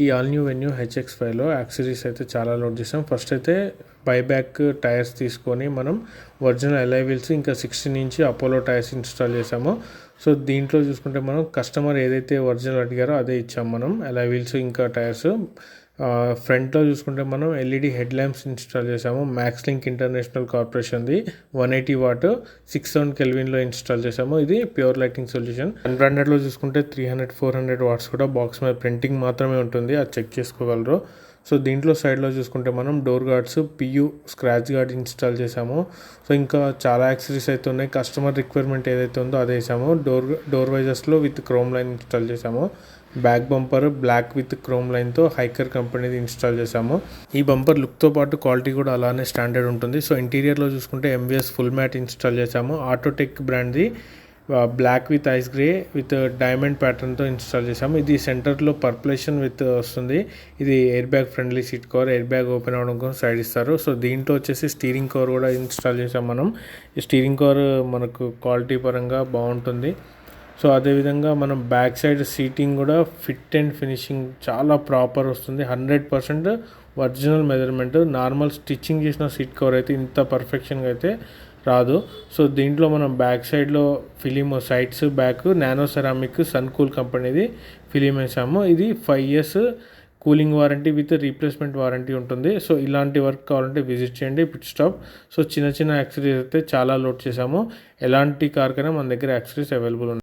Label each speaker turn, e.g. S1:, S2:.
S1: ఈ all new venue HX5లో accessories అయితే చాలా లోడ్ చేసాం. ఫస్ట్ అయితే బైబ్యాక్ టైర్స్ తీసుకొని మనం ఒరిజినల్ అలాయ్ వీల్స్ ఇంకా 16 ఇంచ్ అపోలో టైర్స్ ఇన్స్టాల్ చేసాము. సో దీంట్లో చూసుకుంటే మనం కస్టమర్ ఏదైతే ఒరిజినల్ అడిగారో అదే ఇచ్చాము మనం, అలాయ్ వీల్స్ ఇంకా టైర్స్. ఫ్రంట్లో చూసుకుంటే మనం LED హెడ్ ల్యాంప్స్ ఇన్స్టాల్ చేసాము. మ్యాక్స్ లింక్ ఇంటర్నేషనల్ కార్పొరేషన్ది 180 వాట్ 6000 కెల్విన్లో ఇన్స్టాల్ చేసాము. ఇది ప్యూర్ లైటింగ్ సొల్యూషన్. అన్బ్రాండెడ్లో చూసుకుంటే 300-400 వాట్స్ కూడా బాక్స్ మీద ప్రింటింగ్ మాత్రమే ఉంటుంది, అది చెక్ చేసుకోగలరు. సో దీంట్లో సైడ్లో చూసుకుంటే మనం door guards PU scratch guard install చేసాము. సో ఇంకా చాలా యాక్సెసరీస్ అయితే ఉన్నాయి. కస్టమర్ రిక్వైర్మెంట్ ఏదైతే ఉందో అదే వేసాము. డోర్ వైజర్స్లో విత్ క్రోమ్ లైన్ ఇన్స్టాల్ చేసాము. Back bumper black with chrome లైన్తో హైకర్ కంపెనీది ఇన్స్టాల్ చేసాము. ఈ బంపర్ లుక్తో పాటు క్వాలిటీ కూడా అలానే స్టాండర్డ్ ఉంటుంది. సో ఇంటీరియర్లో చూసుకుంటే MVS ఫుల్ మ్యాట్ ఇన్స్టాల్ చేసాము. ఆటోటెక్ బ్రాండ్ది black with ice grey with diamond ప్యాటర్న్తో ఇన్స్టాల్ చేసాము. ఇది సెంటర్లో పర్పులేషన్ విత్ వస్తుంది. ఇది air bag friendly seat cover, air bag open అవ్వడం కోసం సైడ్ ఇస్తారు. సో దీంట్లో వచ్చేసి స్టీరింగ్ కవర్ కూడా ఇన్స్టాల్ చేసాం మనం. ఈ స్టీరింగ్ కవర్ మనకు క్వాలిటీ పరంగా బాగుంటుంది. సో అదేవిధంగా మనం బ్యాక్ సైడ్ సీటింగ్ కూడా ఫిట్ అండ్ ఫినిషింగ్ చాలా ప్రాపర్ వస్తుంది. 100% ఒరిజినల్ మెజర్మెంట్. నార్మల్ స్టిచ్చింగ్ చేసిన సీట్ కవర్ అయితే ఇంత పర్ఫెక్షన్గా అయితే రాదు. సో దీంట్లో మనం బ్యాక్ సైడ్లో film sides back nano ceramic Suncool కంపెనీది ఫిలిం వేసాము. ఇది 5 years cooling warranty with replacement warranty ఉంటుంది. సో ఇలాంటి వర్క్ కావాలంటే విజిట్ చేయండి పిట్ స్టాప్. సో చిన్న యాక్సెసరీస్ అయితే చాలా లోడ్ చేసాము. ఎలాంటి కార్ కైనా మన దగ్గర యాక్సెసరీస్ అవైలబుల్ ఉన్నాయి.